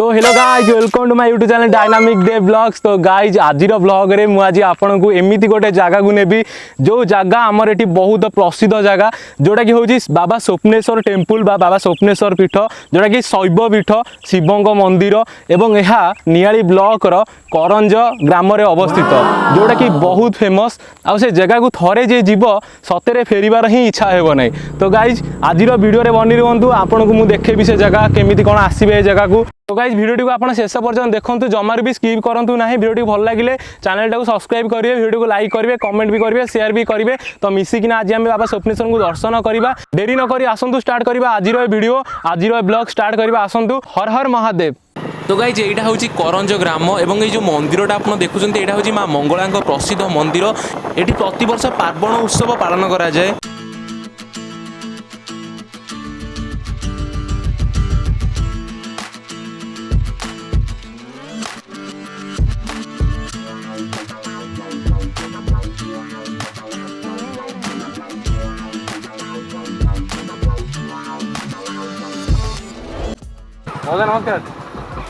तो hello guys welcome to my YouTube channel dynamic day blogs. तो guys आज blog रे मुझे आपन को एमती गोटे जगह को नेबी जो जगह आमर एटी बहुत प्रसिद्ध जगह जोटा कि हूँ बाबा स्वप्नेश्वर टेम्पल बा बाबा स्वप्नेश्वर पीठ जोटा कि शैव पीठ शिवों मंदिर एवं यह नियाली ब्लॉक रो करंज ग्राम रे अवस्थित जोटा कि बहुत फेमस आ से जगह को थरे जे जीव सतरे फेरिबार ही इच्छा हेबो नै। तो गाइज आज वीडियो रे बनी रुहतु आपन को मु देखेबी से जगह केमिति कोन आसीबे ए जगह को। तो गाइज वीडियो को आप शेष पर्यटन देखते जमार भी स्किप करूँ ना। वीडियो भल लगे चैनल को सब्सक्राइब करेंगे, वीडियो को लाइक करेंगे, कमेंट भी करेंगे, शेयर भी करेंगे। तो मिसिकिना आज आम बाबा स्वप्नेश्वर को दर्शन करवा डेरी नक आसतु स्टार्ट करवा आज वीडियो आज ब्लॉग स्टार्ट करवा आसतु। हर हर महादेव। तो गाइज यहाँ हूँ करंज ग्राम एवं ये मंदिरटा आप देखुं यहाँ हूँ माँ मंगला प्रसिद्ध मंदिर। ये प्रति वर्ष पार्वण उत्सव पालन कराए। नमस्कार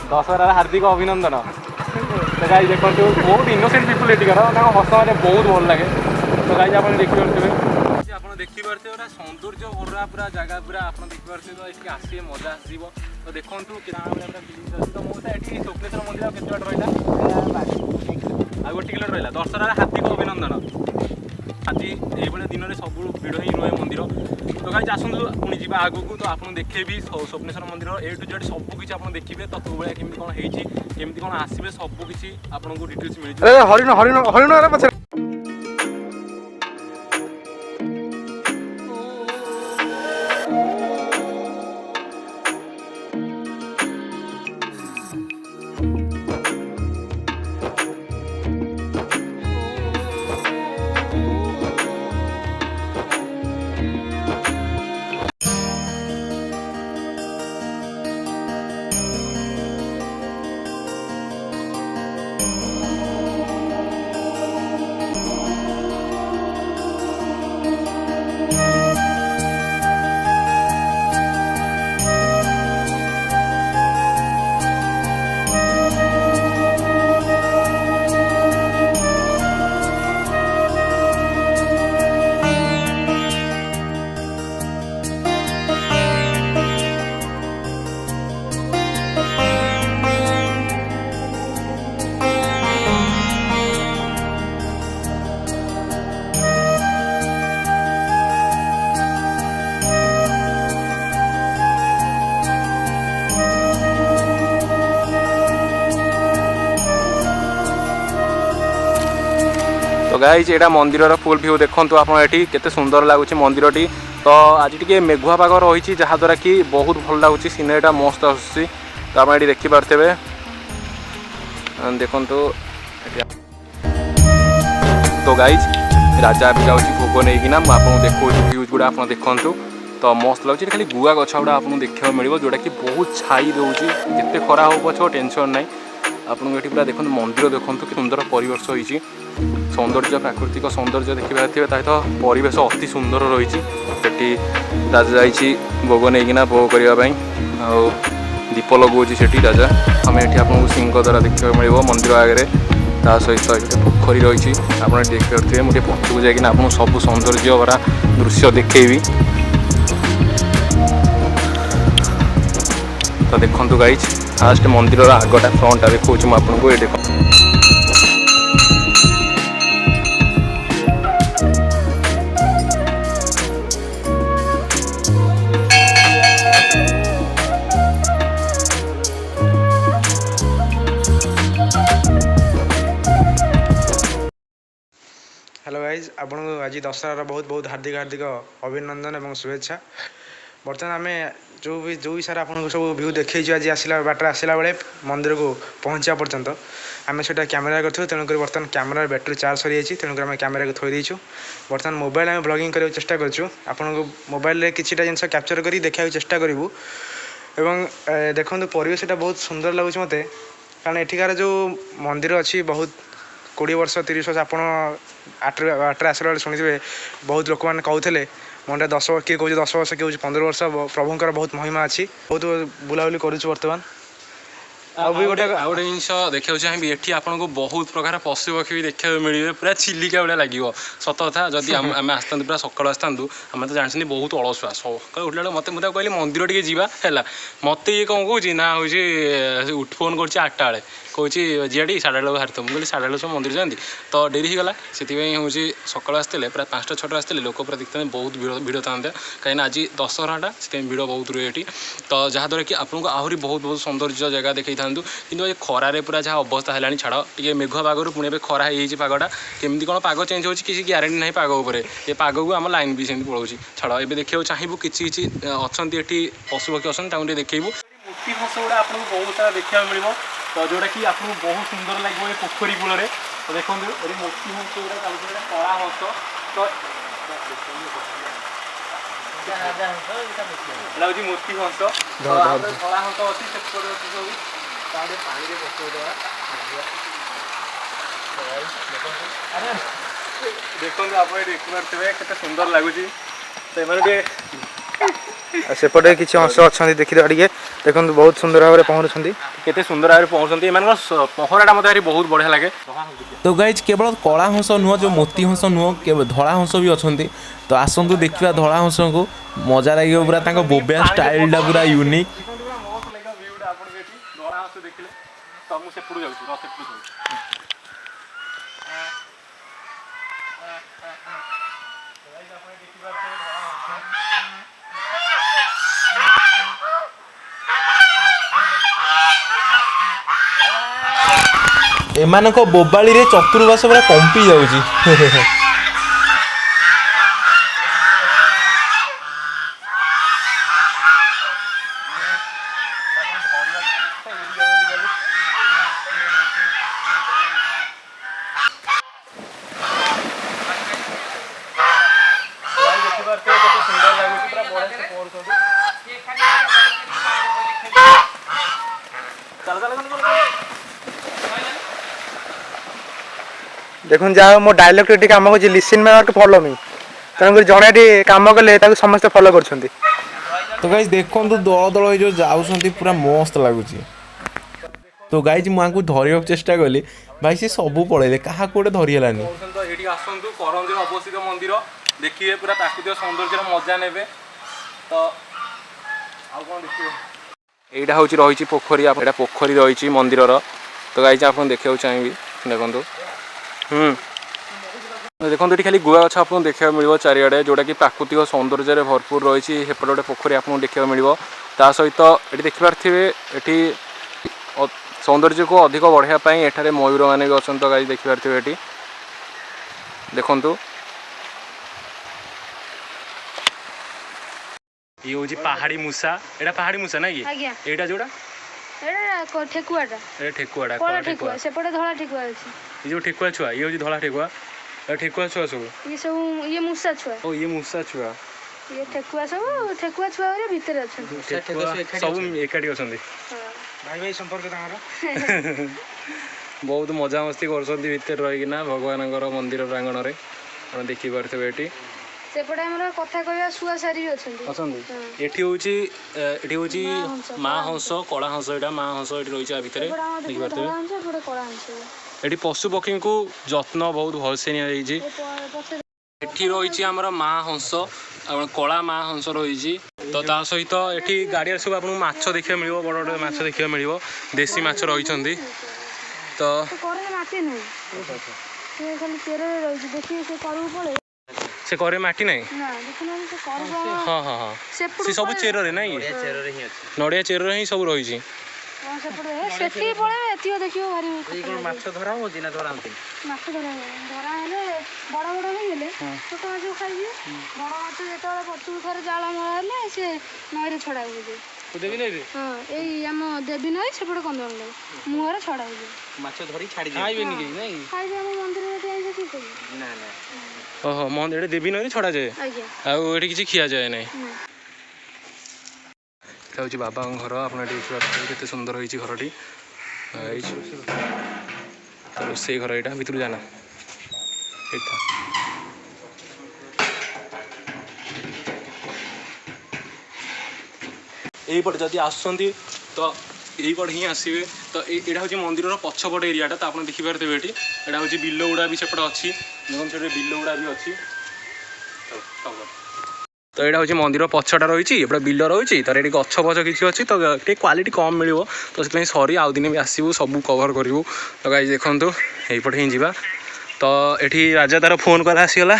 दशहरा हार्दिक अभिनंदन। तो गाइज देखो बहुत इनोसेंट पीपुल एटिकार हस मैंने बहुत भल लगे। तो गाइज आप देखिपे देखिपे सौंदर्य भरा पूरा जगह पूरा आप देखिपे। तो ये आसे मजा आसो। तो देखो तो मुझे स्वप्नेश्वर मंदिर के बाट रहा आ 1 किलोमीटर रहा। दशहरा हार्दिक अभिनंदन। आज ये दिन में सब भिड़ ही रहे मंदिर। तो गाइज आसतु पुणी जी आग को। तो आपको देखेबी स्वप्नेश्वर मंदिर ए टू जेड सबकि आप देखिए। तो कौ भाया केमी कौन होमती कौन आसवे सबकि आपको डिटेल्स मिल। तो गाइज यहाँ मंदिर फुल व्यू देखो आप केते सुंदर लगुच मंदिर टी। तो आज टी मेघुआ पाग रही जहाँद्वारा कि बहुत भल लगुच सीनेरीटा मस्त आसूसी। तो आप ये देखिपे देखु। तो गाइज राजा भी जाऊँगी भोग नहीं कि आपको देखो भ्यूज गुड़ा आप देखु। तो मस्त लगे खाली गुआ गछ गुड़ा आपको देखा मिले जोटा कि बहुत छाई दूसरी जिते खरा हो पछ टेंशन ना। आपको ये पूरा देखो मंदिर देखो कि सुंदर परिवेश होती सौंदर्य प्राकृतिक सौंदर्य देखा तो परिवेश अति सुंदर रही। राजा जाइए भोग नहीं भोग करने दीप लगौर से राजा आम ये आपको सिंह द्वारा देखा मिले मंदिर आगे। ता सहित पोखरी रही आप देखिए। मुझे पक्षक जाकि आपको सब सौंदर्य भरा दृश्य देखी। तो देखो गाइज फास्ट मंदिर आगटा फ्रंटा देखा आपको ये देख। हेलो गाइज आपको आज दशहरा बहुत बहुत हार्दिक हार्दिक अभिनंदन और शुभेच्छा। बर्तमान आम जो भी सारा आपको सब व्यू देखी आज आसला बाटर आसला बेले मंदिर को पहुँचा पर्यंत आम से कैमेरा करूँ। तेणुक बर्तमान कैमेरा बैटेरी चार्ज सरी जाइए। तेणुक आम कैमेरा को थोदेचु। बर्तमान मोबाइल आम ब्लॉगिंग करने चेष्टा करूँ। आपको मोबाइल किसी जिन कैप्चर कर देखा चेष्टा करूँ। एवं देखो परिवेशटा बहुत सुंदर लगुच मत कारण एठिकार जो मंदिर अच्छी बहुत 20 वर्ष 30 वर्ष आप आट्रे आसला बेले शुणिथे बहुत लोक मैंने कहते मंडे 10 किए कहे 10 वर्ष किए 15 वर्ष प्रभुंर बहुत महिमा अच्छी बहुत बुलाबुली करुँ बर्तमान गोटे जिनस देखा चाहिए एठी आपको बहुत प्रकार पशु पक्षी भी देखा मिले पूरा चिलिका भाया लगे सत कथा जदि आम आसता पूरा सकाल आसता आम तो जानते बहुत अलसुआ सकाल उठला मत मुझे कहली मंदिर टे जावा है मत ये कौन कौन ना हूँ फोन कर 8टा बेले कौच झीटी 8:30 बाहर तो मुझे 8:30 मंदिर जाती तो डेरी होगला से हूँ सकाल आसते प्राय 5टा 6टा आसते लोक पूरा देखते बहुत भिड़ था कहीं आज दशहराटा से भिड़ बहुत रुए ये तो जहाँद्वारा कि आपको आहरी बहुत बहुत सौंदर्य जगह देखी था कि खरारे पूरा जहाँ अवस्था है छाड़ टे मेघुआ पागरू पुणी खरा हो पागटा केमी कौन पाग चेंज हो किसी ग्यारंटी ना पाग उपर ये पाग को आम लाइन भी सेमती पड़ोसी छाड़ ए देखा चाहिए किसी अच्छा ये पशु पक्षी अच्छा देखू मूर्ति हंस गुड़ा आपको बहुत सारा देखा मिले तो जोटा कि आपको बहुत सुंदर लगे ये पोखरी कूल तो देखो ये मूर्ति हंस गुड़ा चलते कला हंस तो हूँ मूर्ति हंस कला हंस अच्छी सब पानी देखो आप देखिए के सुंदर लगुच सेपटे किसी हंस अच्छा देखिए टे देखो बहुत सुंदर भाव में पहुँचुंट केते सुंदर भाव पहुँचती पहराटा मत बहुत बढ़िया लगे तो गाइज केवल कला हंस नुह जो मोती हंस नुह धड़ा हंस भी अच्छा तो आसतु देखा धड़ा हंस को मजा लगे पूरा बोबा स्टाइल पूरा यूनिक एमानक बोबाली रे चतुर्बाश पूरा कंपी जाऊँगी देखो जहाँ मो डायलॉग टी कम कर लिसन में नॉट फॉलो मी तेणुक जड़े कम कले समस्त फॉलो कर तो गाइज देखो दल दल जो जाऊँच पूरा मस्त लगुच तो गाइज मुझे धरवा चेष्टा कली भाई सी सब पड़े क्या गोटे धरीगलानी ये आसतु करंजी अवस्थित मंदिर देखिए पूरा प्राकृतिक सौंदर्य मजा ने तो यहाँ हूँ रही पोखरी यहाँ पोखरी रही मंदिर तो गाइज आप देखा चाहिए देखो देखो ये खाली गुआ गछ आपको देखा मिले चारिड़े जोटा कि प्राकृतिक सौंदर्य भरपूर रही है गोटे पोखरी आपको देखा मिले ता सहित ये देखिपारे ये सौंदर्य को अधिक बढ़ाई एठारे मयूर मैंने भी अच्छा गाई देखिपारे ये देखु ये हूँ पहाड़ी मूसा एटा पहाड़ी मूसा ना कि एटा जोड़ा ठेकुआटा ठेकुआटा कला ठेकुआ सेपटे धला ठेकुआ अछि ये जो ठेकुआ छुआ ये हूँ धला ठेकुआ ठेकुआ छुआ सब ये मूसा छुआ ओ ये मूसा छुआ ये ठेकुआ सब ठेकुआ छुआ रे भीतर अछन सब एकाठी अछंदी भाई भाई संपर्क तांगर बहुत मजा मस्ती करछंदी भीतर रहिना भगवानଙ୍କର मंदिर प्रांगण रे आपण देखि परथे बेटी सेपटे हमरा कथा कहया सुआ सारी भी अछंदी एठी होची माँ हंस कला हंस एटा माँ हंस एठी रहिचा भितरे देखि परथे एठी पशु पक्षी को जत्न बहुत भलसे निया जाईची एठी रहिची हमर माँ हंस कला माँ हंस रही तो ता सहित एठी गाड़िया सब आपको माछ देखा मिल बड़ बड़ माछ देखा मिल देसी माछ रही तो से करे माटी नहीं हाँ हाँ हाँ से सब चेर रे नहीं नड़िया चेर ही सब रही माछ धरा हो ना धरा माछ धरा बड़ बड़ होइले छोट माछ खाइबे बड़ माछ जेतले पटु थरे जाल मराले से नईरे छड़ा होजे देवी नहीं रे हां एई हम देवी नई सेपटे कंदन ले मुहर छड़ा होजे माछ धरी छाड़ी खाइबे नी नहीं खाइबे हम मंदिर में जाई से की ना ना ओहो मंदिर देवी नई छड़ा जाए आज्ञा आ एठी किछि खिया जाए नहीं हूँ बाबा घर आपड़ देखिए सुंदर होती घरटी रोसे घर यहाँ भर जाना यहीपटे जदि आसुँच तो এইপଟେ ହିଁ ଆସିବେ। ତ ଏଇଟା ହେଉଛି ମନ୍ଦିରର ପଛପଟ ଏରିଆଟା। ତ ଆପଣ ଦେଖିପାରୁଥିବେ ଏଠି ଏଇଟା ହେଉଛି ବିଲ ଗୁଡ଼ା ବି ସେପଟେ ଅଛି। ଦେଖନ୍ତୁ ସେଠି ବିଲ ଗୁଡ଼ା ବି ଅଛି। ତ ଏଇଟା ହେଉଛି ମନ୍ଦିର ପଛଟା ରହିଛି, ଏପଟେ ବିଲ ରହିଛି। ତାର ଏଠି ଗଛ ଫଛ କିଛି ଅଛି, ତ ଟିକେ କ୍ୱାଲିଟି କମ୍ ମିଳିବ। ତ ସେଥିପାଇଁ ସରି ଆଉ ଦିନେ ବି ଆସିବୁ ସବୁ କଭର୍ କରିବୁ। ତ ଗାଇସ୍ ଦେଖନ୍ତୁ ଏଇପଟେ ହିଁ ଯିବା। ତ ଏଠି ରାଜା ତାର ଫୋନ୍ କଲା ଆସିଗଲା,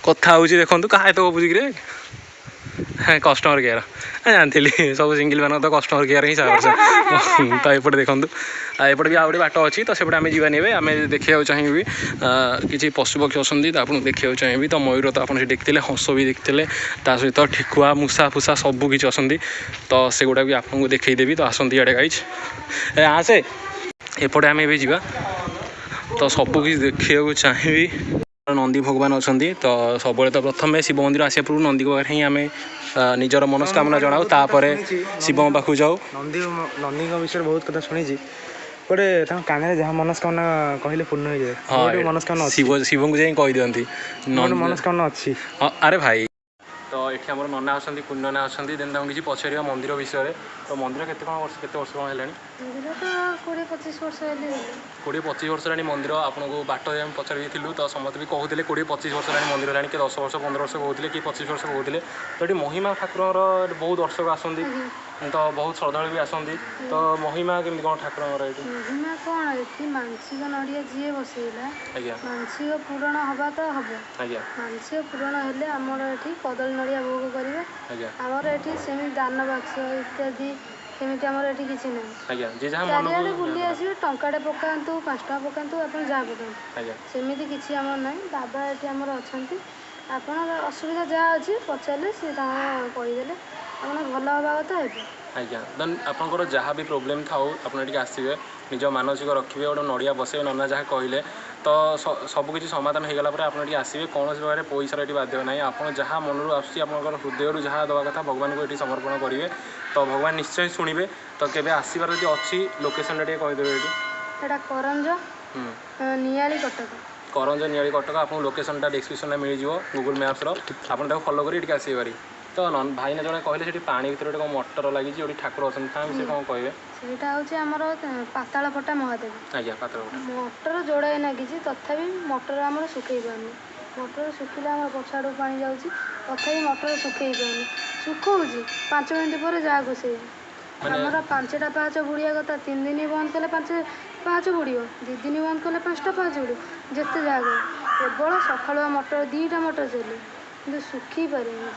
କଥା ହେଉଛି ଦେଖନ୍ତୁ କାହା ଏତ ବୁଝିକିରେ କଷ୍ଟମର କେୟାର ଜାଣିଥିଲି ସବୁ ସିଙ୍ଗିଲ୍ ମାନଙ୍କ ତ କଷ୍ଟମର କେୟାର ହିଁ ସାହାଯ୍ୟ। ତ ଏପଟେ ଦେଖନ୍ତୁ ଏପଟେ ବି ଆଉ ଗୋଟେ ବାଟ ଅଛି। ତ ସେପଟେ ଆମେ ଯିବାନି, ଏବେ ଆମେ ଦେଖିବାକୁ ଚାହିଁବି କିଛି ପଶୁପକ୍ଷୀ ଅଛନ୍ତି ତ ଆପଣଙ୍କୁ ଦେଖିବାକୁ ଚାହିଁବି। ତ ମୟୂର ତ ଆପଣ ସେଠି ଦେଖିଥିଲେ, ହଂସ ବି ଦେଖିଥିଲେ, ତା ସହିତ ଠେକୁଆ ମୂଷା ଫୁଷା ସବୁ କିଛି ଅଛନ୍ତି। ତ ସେଗୁଡ଼ା ବି ଆପଣଙ୍କୁ ଦେଖେଇଦେବି। ତ ଆସନ୍ତି ଇଆଡ଼େ ଗାଇଜ୍ ଆସେ ଏପଟେ ଆମେ ଏବେ ଯିବା। ତ ସବୁ କିଛି ଦେଖିବାକୁ ଚାହିଁବି। ନନ୍ଦୀ ଭଗବାନ ଅଛନ୍ତି। ତ ସବୁବେଳେ ତ ପ୍ରଥମେ ଶିବ ମନ୍ଦିର ଆସିବା ପୂର୍ବରୁ ନନ୍ଦୀଙ୍କ ପାଖରେ ହିଁ ଆମେ ନିଜର ମନସ୍କାମନା ଜଣାଉ, ତାପରେ ଶିବଙ୍କ ପାଖକୁ ଯାଉ। ନନ୍ଦୀଙ୍କ ବିଷୟରେ ବହୁତ କଥା ଶୁଣିଛି। ଗୋଟେ ତାଙ୍କ କାନରେ ଯାହା ମନସ୍କାମନା କହିଲେ ପୂର୍ଣ୍ଣ ହେଇଯାଏ। ହଁ ମନସ୍କାମନା ଅଛି, ଶିବଙ୍କୁ ଯାଇ କହିଦିଅନ୍ତି ମନସ୍କାମନା ଅଛି। ହଁ ଆରେ ଭାଇ। ତ ଏଠି ଆମର ନନା ଅଛନ୍ତି, କୁନି ନନା ଅଛନ୍ତି। ଦେନ୍ ତାଙ୍କୁ କିଛି ପଚାରିବା ମନ୍ଦିର ବିଷୟରେ। ତ ମନ୍ଦିର କେତେ ବର୍ଷ କ'ଣ ହେଲାଣି? ମନ୍ଦିର ତ 20-25 ବର୍ଷ ହେଲେ 20-25 ବର୍ଷ ହେଲାଣି ମନ୍ଦିର। ଆପଣଙ୍କୁ ବାଟ ଆମେ ପଚାରିଥିଲୁ ତ ସମସ୍ତେ ବି କହୁଥିଲେ 20-25 ବର୍ଷ ହେଲାଣି ମନ୍ଦିର ହେଲାଣି। କିଏ 10 ବର୍ଷ 15 ବର୍ଷ କହୁଥିଲେ, କିଏ 25 ବର୍ଷ କହୁଥିଲେ। ତ ଏଠି ମହିମା ଠାକୁରଙ୍କର ବହୁତ ଦର୍ଶକ ଆସନ୍ତି, ତ ବହୁତ ଶ୍ରଦ୍ଧାଳୁ ବି ଆସନ୍ତି। ତ ମହିମା କେମିତି କ'ଣ ଠାକୁରଙ୍କର ଏଠି? ମହିମା କ'ଣ, ଏଠି ମାନସିକ ନଡ଼ିଆ ଯିଏ ବସେଇଲା ଆଜ୍ଞା ମାନସିକ ପୂରଣ ହବା ତ ହବ। ଆଜ୍ଞା ମାନସିକ ପୂରଣ ହେଲେ ଆମର ଏଠି କଦଳୀ ନଡ଼ିଆ ଭୋଗ କରିବେ। ଆଜ୍ଞା ଆମର ଏଠି ସେମିତି ଦାନ ବାକ୍ସ ଇତ୍ୟାଦି ସେମିତି ଆମର ଏଠି କିଛି ନାହିଁ। ଆଜ୍ଞା ଯିଏ ଯାହା ଚାରିଆଡ଼େ ବୁଲି ଆସିବେ, ଟଙ୍କାଟେ ପକାନ୍ତୁ 5 ଟଙ୍କା ପକାନ୍ତୁ ଆପଣ ଯାହା ପକାନ୍ତୁ, ଆଜ୍ଞା ସେମିତି କିଛି ଆମର ନାହିଁ। ବାବା ଏଠି ଆମର ଅଛନ୍ତି। ଆପଣ ଅସୁବିଧା ଯାହା ଅଛି ପଚାରିଲେ ସେ ତାଙ୍କର କହିଦେଲେ ଆପଣ ଭଲ ହେବା କଥା ହେବେ। ଆଜ୍ଞା ଦେନ୍ ଆପଣଙ୍କର ଯାହା ବି ପ୍ରୋବ୍ଲେମ୍ ଥାଉ ଆପଣ ଏଠିକି ଆସିବେ, ନିଜ ମାନସିକ ରଖିବେ, ଗୋଟେ ନଡ଼ିଆ ବସେଇବେ, ନନା ଯାହା କହିଲେ ତ ସବୁକିଛି ସମାଧାନ ହେଇଗଲା ପରେ ଆପଣ ଏଠି ଆସିବେ। କୌଣସି ପ୍ରକାର ପଇସାର ଏଠି ବାଧ୍ୟ ନାହିଁ। ଆପଣ ଯାହା ମନରୁ ଆସୁଛି ଆପଣଙ୍କର ହୃଦୟରୁ ଯାହା ଦେବା କଥା ଭଗବାନଙ୍କୁ ଏଠି ସମର୍ପଣ କରିବେ, ତ ଭଗବାନ ନିଶ୍ଚୟ ଶୁଣିବେ। ତ କେବେ ଆସିବାର ଯଦି ଅଛି ଲୋକେସନ୍ଟା ଟିକେ କହିଦେବେ ଏଠି? ଏଇଟା କରଞ୍ଜ ନିଆଳି କଟକ। କରଞ୍ଜ ନିଆଳି କଟକ। ଆପଣଙ୍କୁ ଲୋକେସନ୍ଟା ଡିସ୍କ୍ରିପ୍ସନ୍ରେ ମିଳିଯିବ ଗୁଗୁଲ୍ ମ୍ୟାପ୍ସର। ଆପଣ ତାକୁ ଫଲୋ କରି ଏଠିକି ଆସିବେ ପାରି। ତ ଭାଇନା ଜଣେ କହିଲେ ସେଠି ପାଣି ଭିତରେ ଗୋଟେ କ'ଣ ମଟର ଲାଗିଛି, ଯୋଉଠି ଠାକୁର ଅଛନ୍ତି, ତା ବିଷୟରେ କ'ଣ କହିବେ? ସେଇଟା ହେଉଛି ଆମର ପାତାଳପଟା ମହାଦେବ। ଆଜ୍ଞା ପାତାଳପଟା। ମଟର ଯୋଡ଼ାଏ ଲାଗିଛି, ତଥାପି ମଟର ଆମର ଶୁଖେଇ ପାରୁନି। ମଟର ଶୁଖିଲେ ଆମର ପଛ ଆଡ଼କୁ ପାଣି ଯାଉଛି, ତଥାପି ମଟର ଶୁଖେଇ ପାରୁନି। ଶୁଖଉଛି 5 ମିନିଟ୍ ପରେ ଯାହା ଘୁଷେଇବି। ଆମର 5ଟା ପାହାଚ ବୁଡ଼ିବା କଥା, 3 ଦିନ ବନ୍ଦ କଲେ 5 ପାହାଚ ବୁଡ଼ିବ, 2 ଦିନ ବନ୍ଦ କଲେ 5ଟା ପାହାଚ ବୁଡ଼ିବ। ଯେତେ ଯାହା କରେ କେବଳ ସକାଳୁଆ ମଟର 2ଟା ମଟର ଚାଲେ, କିନ୍ତୁ ଶୁଖି ପାରିନି।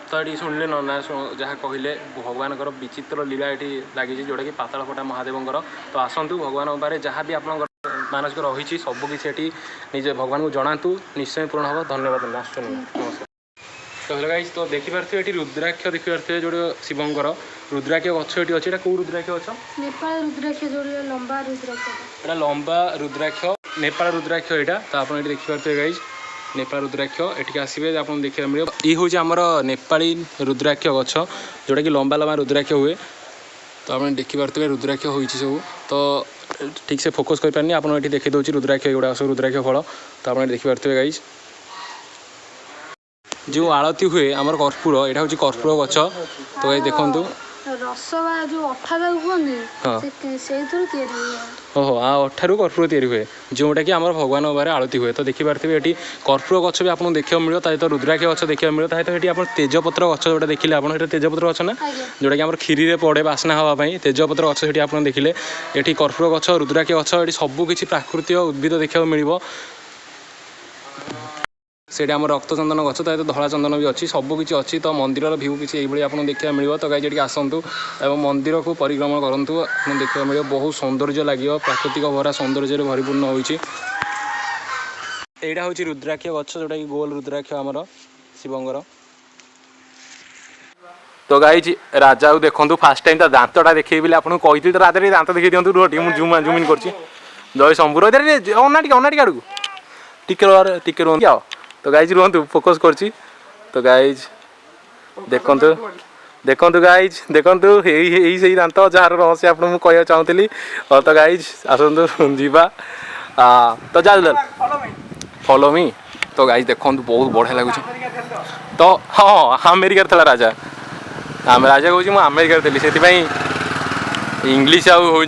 ତ ଏଠି ଶୁଣିଲେ ନନା ଯାହା କହିଲେ ଭଗବାନଙ୍କର ବିଚିତ୍ର ଲୀଳା ଏଠି ଲାଗିଛି, ଯେଉଁଟାକି ପାତାଳପଟା ମହାଦେବଙ୍କର। ତ ଆସନ୍ତୁ ଭଗବାନଙ୍କ ପାଖରେ ଯାହା ବି ଆପଣଙ୍କର ମାନସିକ ରହିଛି ସବୁକିଛି ଏଠି ନିଜେ ଭଗବାନଙ୍କୁ ଜଣାନ୍ତୁ, ନିଶ୍ଚୟ ପୂରଣ ହେବ। ଧନ୍ୟବାଦ ଆସୁଛନ୍ତି, ନମସ୍କାର। ତ ହେଲେ ଗାଇସ୍ ତ ଦେଖିପାରୁଥିବେ ଏଠି ରୁଦ୍ରାକ୍ଷ ଦେଖିପାରୁଥିବେ, ଯେଉଁଠି ଶିବଙ୍କର ରୁଦ୍ରାକ୍ଷ ଗଛ ଏଠି ଅଛି। ଏଇଟା କେଉଁ ରୁଦ୍ରାକ୍ଷ ଗଛ? ନେପାଳ ରୁଦ୍ରାକ୍ଷ, ଯୋଉଟା ଲମ୍ବା ରୁଦ୍ରାକ୍ଷ। ଏଇଟା ଲମ୍ବା ରୁଦ୍ରାକ୍ଷ, ନେପାଳ ରୁଦ୍ରାକ୍ଷ ଏଇଟା। ତ ଆପଣ ଏଠି ଦେଖିପାରୁଥିବେ ଗାଇସ୍ ନେପାଳ ରୁଦ୍ରାକ୍ଷ। ଏଠିକି ଆସିବେ ଆପଣଙ୍କୁ ଦେଖିବାକୁ ମିଳିବ। ଇଏ ହେଉଛି ଆମର ନେପାଳୀ ରୁଦ୍ରାକ୍ଷ ଗଛ, ଯେଉଁଟାକି ଲମ୍ବା ଲମ୍ବା ରୁଦ୍ରାକ୍ଷ ହୁଏ। ତ ଆପଣ ଦେଖିପାରୁଥିବେ ରୁଦ୍ରାକ୍ଷ ହୋଇଛି ସବୁ। ତ ଠିକ୍ ସେ ଫୋକସ୍ କରିପାରିନି, ଆପଣ ଏଠି ଦେଖି ଦେଉଛି ରୁଦ୍ରାକ୍ଷ, ଏଗୁଡ଼ାକ ସବୁ ରୁଦ୍ରାକ୍ଷ ଫଳ। ତ ଆପଣ ଏଠି ଦେଖିପାରୁଥିବେ ଗାଇସ୍ ଯେଉଁ ଆଳତି ହୁଏ ଆମର କର୍ପୂର, ଏଇଟା ହେଉଛି କର୍ପୂର ଗଛ। ତ ଗାଇସ୍ ଦେଖନ୍ତୁ ରସ ବା ଯେଉଁ ଅଠା ତାକୁ କୁହନ୍ତି, ସେଇଥିରୁ ତିଆରି ହୁଏ। ଓହୋ ଅଠାରୁ କର୍ପୂର ତିଆରି ହୁଏ, ଯେଉଁଟାକି ଆମର ଭଗବାନଙ୍କ ପାଖରେ ଆଳତି ହୁଏ। ତ ଦେଖିପାରୁଥିବେ ଏଠି କର୍ପୂର ଗଛ ବି ଆପଣଙ୍କୁ ଦେଖିବାକୁ ମିଳିବ, ତା ସହିତ ରୁଦ୍ରାକ୍ଷ ଗଛ ଦେଖିବାକୁ ମିଳିବ। ତା ସହିତ ଏଠି ଆପଣ ତେଜପତ୍ର ଗଛ ଯେଉଁଟା ଦେଖିଲେ ଆପଣ, ଏଠି ତେଜପତ୍ର ଗଛ ନା, ଯେଉଁଟାକି ଆମର କ୍ଷୀରିରେ ପଡ଼େ ବାସ୍ନା ହେବା ପାଇଁ, ତେଜପତ୍ର ଗଛ ସେଠି ଆପଣ ଦେଖିଲେ। ଏଠି କର୍ପୂର ଗଛ, ରୁଦ୍ରାକ୍ଷ ଗଛ, ଏଠି ସବୁକିଛି ପ୍ରାକୃତିକ ଉଦ୍ଭିଦ ଦେଖିବାକୁ ମିଳିବ। ସେଇଟା ଆମର ରକ୍ତଚନ୍ଦନ ଗଛ, ତା ସହିତ ଧଳା ଚନ୍ଦନ ବି ଅଛି, ସବୁକିଛି ଅଛି। ତ ମନ୍ଦିରର ଭିଉ କିଛି ଏଇଭଳି ଆପଣଙ୍କୁ ଦେଖିବାକୁ ମିଳିବ। ତ ଗାଇସ୍ ଏଠିକି ଆସନ୍ତୁ ଏବଂ ମନ୍ଦିରକୁ ପରିକ୍ରମା କରନ୍ତୁ, ଆପଣଙ୍କୁ ଦେଖିବାକୁ ମିଳିବ। ବହୁତ ସୌନ୍ଦର୍ଯ୍ୟ ଲାଗିବ, ପ୍ରାକୃତିକ ଭରା ସୌନ୍ଦର୍ଯ୍ୟରେ ପରିପୂର୍ଣ୍ଣ ହୋଇଛି। ଏଇଟା ହେଉଛି ରୁଦ୍ରାକ୍ଷ ଗଛ, ଯେଉଁଟାକି ଗୋଲ ରୁଦ୍ରାକ୍ଷ ଆମର ଶିବଙ୍କର। ତ ଗାଇସ୍ ରାଜାକୁ ଦେଖନ୍ତୁ, ଫାଷ୍ଟ ଟାଇମ୍ ତା ଦାନ୍ତଟା ଦେଖେଇବି ବୋଲି ଆପଣଙ୍କୁ କହିଥିଲି। ତ ରାଜାରେ ଦାନ୍ତ ଦେଖେଇ ଦିଅନ୍ତୁ, ରୁହ ଟିକେ ମୁଁ ଜୁମ୍ ଇନ୍ କରୁଛି। ଜୟ ଶମ୍ଭୁର ଅନାଟିକେ ଆଡ଼କୁ ଟିକେ ରୁହନ୍ତି ଆଉ। ତ ଗାଇଜ୍ ରୁହନ୍ତୁ, ଫୋକସ୍ କରୁଛି। ତ ଗାଇଜ୍ ଦେଖନ୍ତୁ ଗାଇଜ୍ ଦେଖନ୍ତୁ, ଏଇ ସେଇ ଦାନ୍ତ ଯାହାର ରହସ୍ୟ ଆପଣଙ୍କୁ ମୁଁ କହିବାକୁ ଚାହୁଁଥିଲି। ତ ଗାଇଜ୍ ଆସନ୍ତୁ ଯିବା। ତ ଚାଲ ଫଲୋ ମି। ତ ଗାଇଜ୍ ଦେଖନ୍ତୁ ବହୁତ ବଢ଼ିଆ ଲାଗୁଛି। ତ ହଁ ଆମେରିକାରେ ଥିଲା ରାଜା, ରାଜା କହୁଛି ମୁଁ ଆମେରିକାରେ ଥିଲି, ସେଥିପାଇଁ इंग्लिश आउ हूँ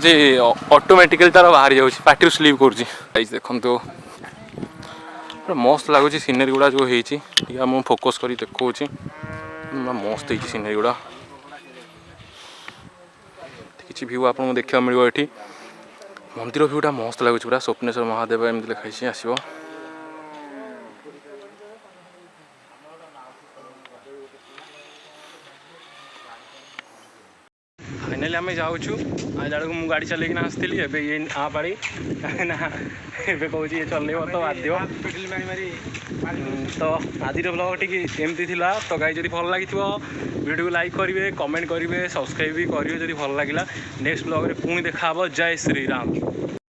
ऑटोमेटिकली तार बाहर जाऊँ पार्टी स्लीप कर देखो मस्त लगुच सीनरी गुड़ा जो होती मुझे फोकस कर देखा मस्त है सीनरी गुड़ा किसी भ्यू आपको देखा मिले ये मंदिर भ्यूटा मस्त लगुच पूरा स्वप्नेश्वर महादेव एमती लिखाई आसो फाइनाली आम जाऊँ आज आड़ को गाड़ी चलना आसती ये आ पाड़ी ना ए कौच ये चल तो बाध्य तो आज ब्लॉग टी एमती थिला तो गाई जब भल लगी वीडियो को लाइक करेंगे कमेंट करेंगे सब्सक्राइब भी करेंगे जब भल लगे नेक्स्ट ब्लॉग में पुणी देखा जय श्री राम।